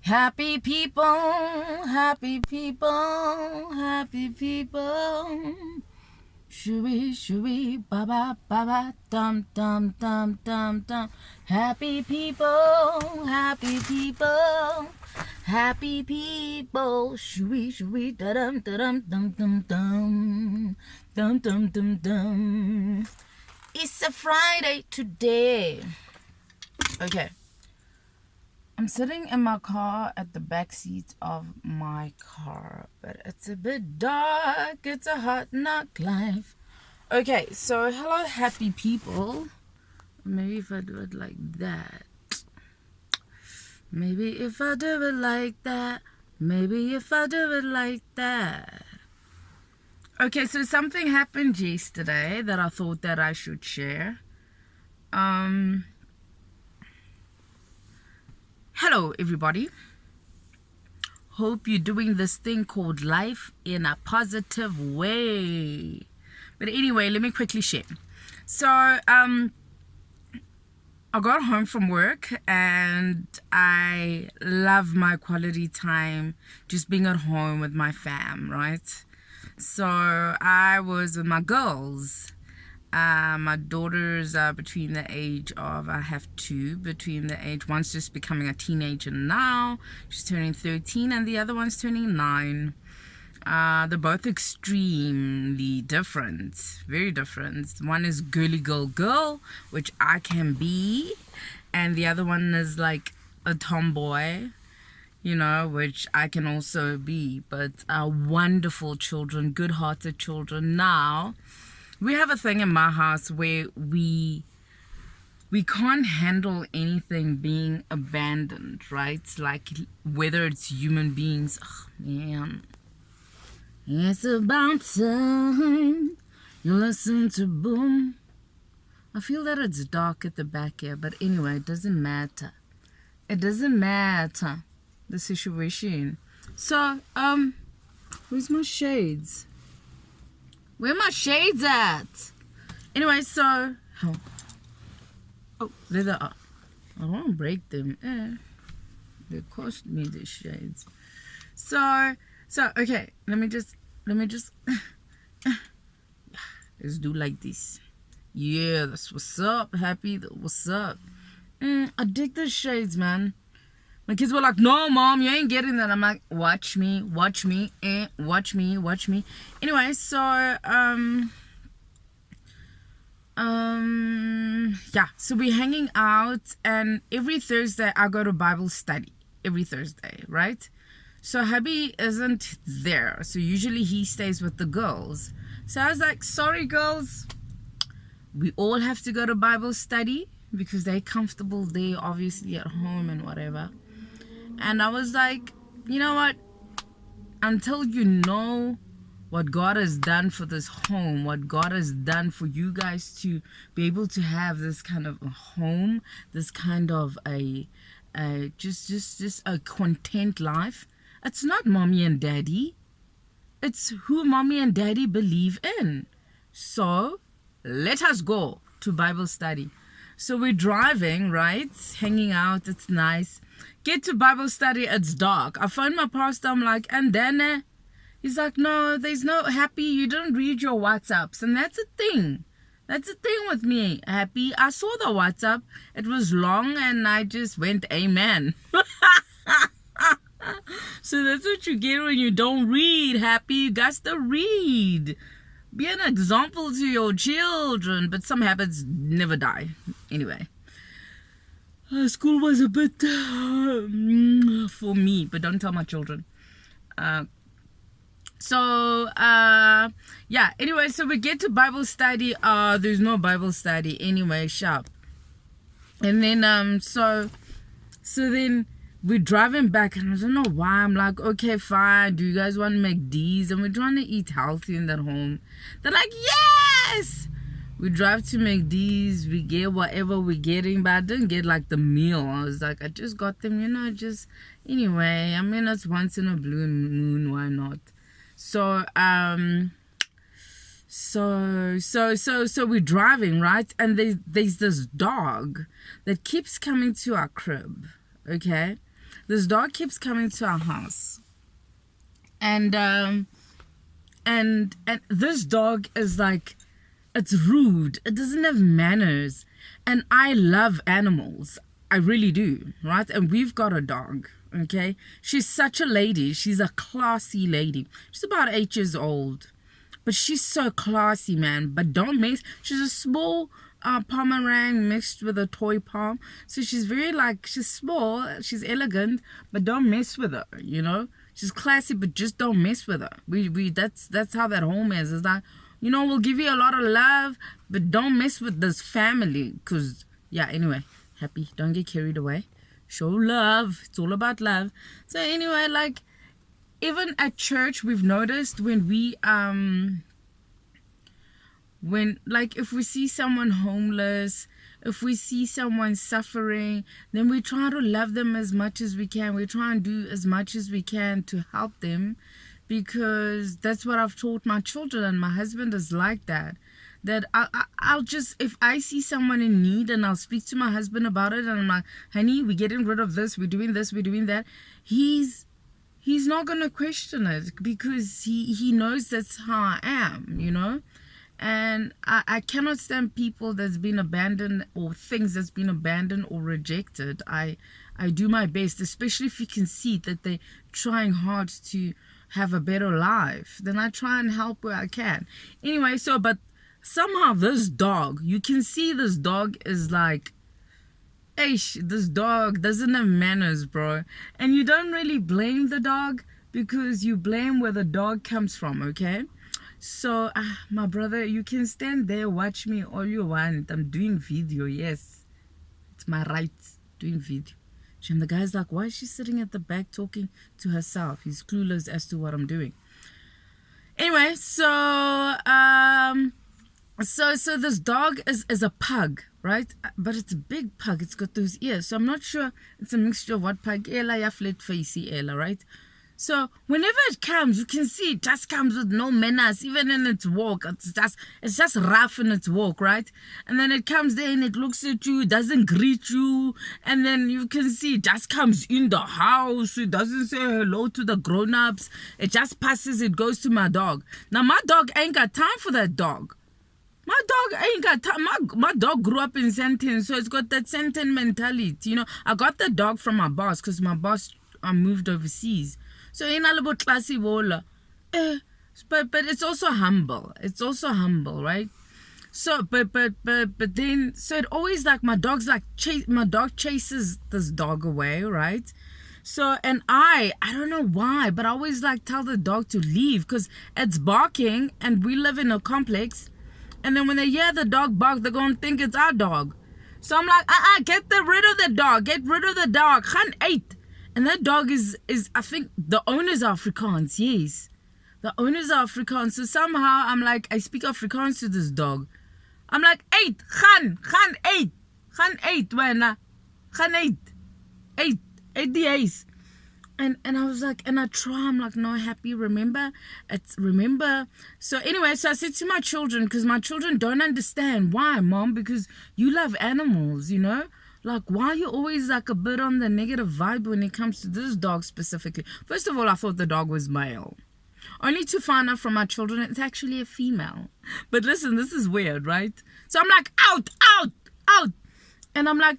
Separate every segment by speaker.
Speaker 1: Happy people, happy people, happy people. Shoo-wee, ba-ba, dum, dum, dum, dum, dum. Happy people, happy people, happy people. Shoo-wee, da-dum, da-dum, dum, dum, dum. Dum, dum, dum, dum. It's a Friday today. Okay. I'm sitting in my car at the back seat of my car, but it's a bit dark. It's a hard knock life. Okay, so hello, happy people. Maybe if I do it like that. Maybe if I do it like that. Maybe if I do it like that. Okay, so something happened yesterday that I thought that I should share. Hello, everybody. Hope you're doing this thing called life in a positive way. But anyway, let me quickly share. So, I got home from work and I love my quality time just being at home with my fam, right? So I was with my girls. My daughters are between the age of, I have two, between the age, one's just becoming a teenager now, she's turning 13, and the other one's turning 9. They're both extremely different, very different. One is girly girl, which I can be, and the other one is like a tomboy, which I can also be, but wonderful children, good-hearted children. Now, we have a thing in my house where we can't handle anything being abandoned, right? Like whether it's human beings. Oh, man. It's about time you listen to boom. I feel that it's dark at the back here, but anyway, it doesn't matter. It doesn't matter, the situation. So, where's my shades? Where my shades at? Anyway, so there they are. I don't want to break them. They cost me these shades. So okay. Let me just let's do like this. Yeah, that's what's up. Happy. What's up? I dig the shades, man. My kids were like, no, Mom, you ain't getting that. I'm like, watch me, watch me. Anyway, so, yeah, so we're hanging out, and every Thursday I go to Bible study. Every Thursday, right? So hubby isn't there. So usually he stays with the girls. So I was like, sorry, girls. We all have to go to Bible study because they're comfortable there, obviously, at home and whatever. And I was like, you know what? Until you know what God has done for this home, what God has done for you guys to be able to have this kind of a home, this kind of just a content life. It's not mommy and daddy. It's who mommy and daddy believe in. So let us go to Bible study. So we're driving, right? Hanging out. It's nice. Get to Bible study. It's dark. I phoned my pastor. I'm like, and then he's like, no, there's no Happy. You didn't read your WhatsApps. And that's a thing. That's the thing with me, Happy. I saw the WhatsApp. It was long and I just went, amen. So that's what you get when you don't read, Happy. You got to read. Be an example to your children. But some habits never die. Anyway. School was a bit for me, but don't tell my children. Yeah, anyway, so we get to Bible study. There's no Bible study anyway, sharp. And then so then we're driving back, and I don't know why. I'm like, okay, fine, do you guys want to make D's? And we're trying to eat healthy in that home. They're like, yes. We drive to McD's, we get whatever we're getting, but I didn't get like the meal. I was like, I just got them, anyway, I mean, it's once in a blue moon, why not? So, so we're driving, right? And there's this dog that keeps coming to our crib, okay? This dog keeps coming to our house, and this dog is like, it's rude. It doesn't have manners. And I love animals. I really do, right? And we've got a dog, okay? She's such a lady. She's a classy lady. She's about 8 years old. But she's so classy, man. But don't mess. She's a small Pomeranian mixed with a toy pom. So she's very like, she's small. She's elegant. But don't mess with her, you know? She's classy, but just don't mess with her. That's how that home is. It's like, you know, we'll give you a lot of love, but don't mess with this family. Because, yeah, anyway, happy. Don't get carried away. Show love. It's all about love. So anyway, like, even at church, we've noticed when we, if we see someone homeless, if we see someone suffering, then we try to love them as much as we can. We try and do as much as we can to help them, because that's what I've taught my children, and my husband is like that. That I'll just, if I see someone in need, and I'll speak to my husband about it, and I'm like, honey, we're getting rid of this, we're doing that. He's not going to question it, because he knows that's how I am, you know. And I cannot stand people that's been abandoned, or things that's been abandoned or rejected. I do my best, especially if you can see that they're trying hard to have a better life. Then I try and help where I can. Anyway, but somehow this dog, you can see this dog is like, this dog doesn't have manners, bro. And you don't really blame the dog, because you blame where the dog comes from, okay? So, my brother, you can stand there, watch me all you want. I'm doing video, yes. It's my right, doing video. And the guy's like, why is she sitting at the back talking to herself? He's clueless as to what I'm doing. Anyway, so this dog is a pug, right? But it's a big pug. It's got those ears. So I'm not sure. It's a mixture of what pug? Ella, ya flat facey Ella, right? So whenever it comes, you can see it just comes with no manners, even in its walk. It's just rough in its walk, right? And then it comes there and it looks at you, doesn't greet you, and then you can see it just comes in the house. It doesn't say hello to the grown-ups. It just passes. It goes to my dog. Now my dog ain't got time for that dog. My dog ain't got time. My dog grew up in Sandton, so it's got that Sandton mentality. You know, I got the dog from my boss, because my boss moved overseas. So in a little classy wall, but it's also humble. It's also humble, right? So but then, so it always like, my dog chases this dog away, right? So, and I don't know why, but I always like tell the dog to leave, because it's barking, and we live in a complex, and then when they hear the dog bark, they're gonna think it's our dog. So I'm like, get rid of the dog. Get rid of the dog. Gaan uit. And that dog is I think the owners are Afrikaans, yes. The owners are Afrikaans. So somehow I'm like, I speak Afrikaans to this dog. I'm like, gaan uit, wena, gaan uit die huis. And I was like, and I try, I'm like, no, happy, remember. So anyway, so I said to my children, because my children don't understand. Why, Mom? Because you love animals, you know. Like, why are you always like a bit on the negative vibe when it comes to this dog specifically? First of all, I thought the dog was male. Only to find out from my children it's actually a female. But listen, this is weird, right? So I'm like, out. And I'm like,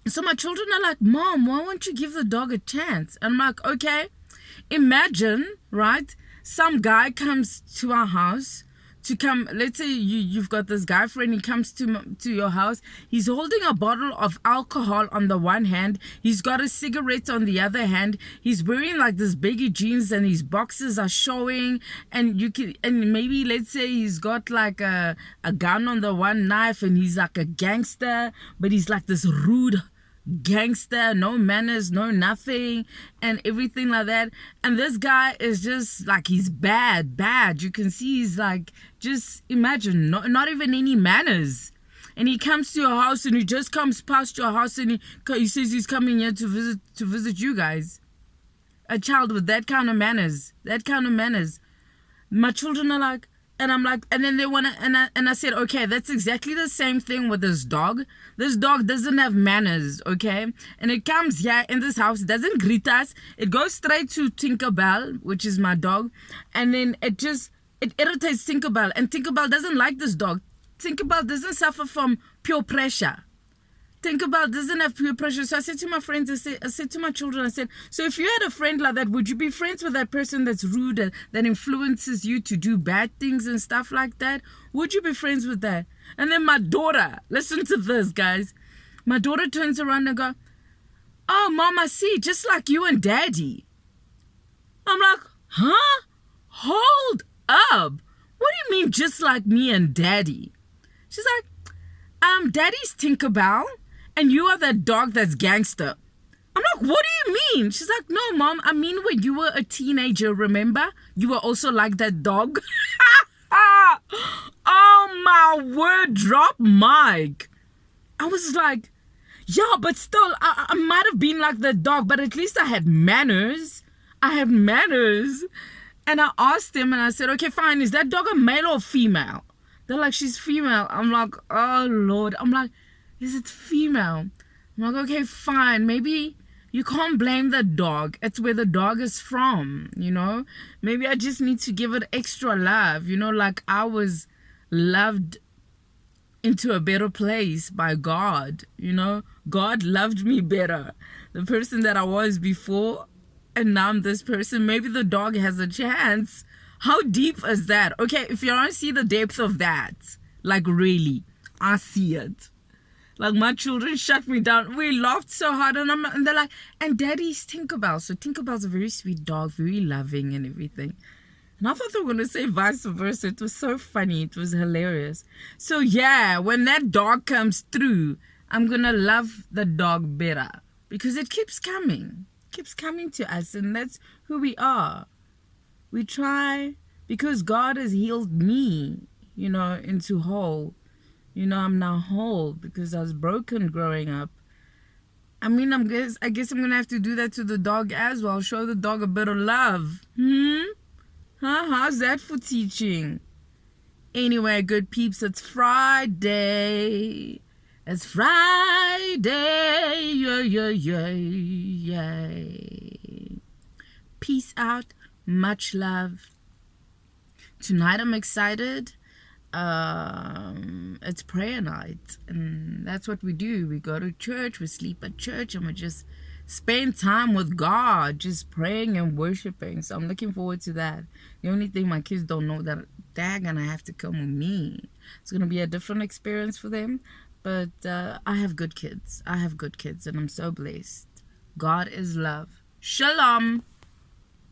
Speaker 1: so my children are like, Mom, why won't you give the dog a chance? And I'm like, okay, imagine, right? Some guy comes to our house to come, let's say you've got this guy friend, he comes to your house, he's holding a bottle of alcohol on the one hand, he's got a cigarette on the other hand, he's wearing like this baggy jeans and his boxes are showing, and maybe let's say he's got like a gun on the one knife, and he's like a gangster, but he's like this rude gangster, no manners, no nothing, and everything like that. And this guy is just like, he's bad. You can see he's like, just imagine, not even any manners. And he comes to your house, and he just comes past your house, and he says he's coming here to visit you guys. A child with that kind of manners. My children are like, And I'm like, and then they want to, and I said, okay, that's exactly the same thing with this dog. This dog doesn't have manners, okay? And it comes here in this house, it doesn't greet us. It goes straight to Tinkerbell, which is my dog. And then it irritates Tinkerbell. And Tinkerbell doesn't like this dog. Tinkerbell doesn't suffer from pure pressure. Tinkerbell doesn't have peer pressure. So I said to my friends, I said to my children, I said, so if you had a friend like that, would you be friends with that person that's rude and that influences you to do bad things and stuff like that? Would you be friends with that? And then my daughter, listen to this, guys. My daughter turns around and goes, oh, Mom, I see, just like you and Daddy. I'm like, huh? Hold up. What do you mean just like me and Daddy? She's like, Daddy's Tinkerbell. And you are that dog that's gangster. I'm like, what do you mean? She's like, no, Mom. I mean, when you were a teenager, remember? You were also like that dog. Oh, my word. Drop mic. I was like, yeah, but still, I might have been like that dog, but at least I had manners. I had manners. And I asked him and I said, okay, fine. Is that dog a male or female? They're like, she's female. I'm like, oh, Lord. I'm like, is it female? I'm like, okay, fine. Maybe you can't blame the dog. It's where the dog is from, you know? Maybe I just need to give it extra love, you know, like I was loved into a better place by God, you know? God loved me better. The person that I was before, and now I'm this person. Maybe the dog has a chance. How deep is that? Okay, if you don't see the depth of that, like really, I see it. Like, my children shut me down. We laughed so hard. And they're like, and Daddy's Tinkerbell. So Tinkerbell's a very sweet dog, very loving and everything. And I thought they were going to say vice versa. It was so funny. It was hilarious. So, yeah, when that dog comes through, I'm going to love the dog better. Because it keeps coming. It keeps coming to us. And that's who we are. We try, because God has healed me, you know, into whole. You know, I'm now whole because I was broken growing up. I mean, I guess I'm going to have to do that to the dog as well. Show the dog a bit of love. Huh? How's that for teaching? Anyway, good peeps, it's Friday. It's Friday. Yay. Peace out. Much love. Tonight I'm excited. It's prayer night, and that's what we do. We go to church, we sleep at church, and we just spend time with God, just praying and worshiping. So I'm looking forward to that. The only thing my kids don't know, that they're gonna have to come with me. It's gonna be a different experience for them, but I have good kids, and I'm so blessed. God is love. Shalom.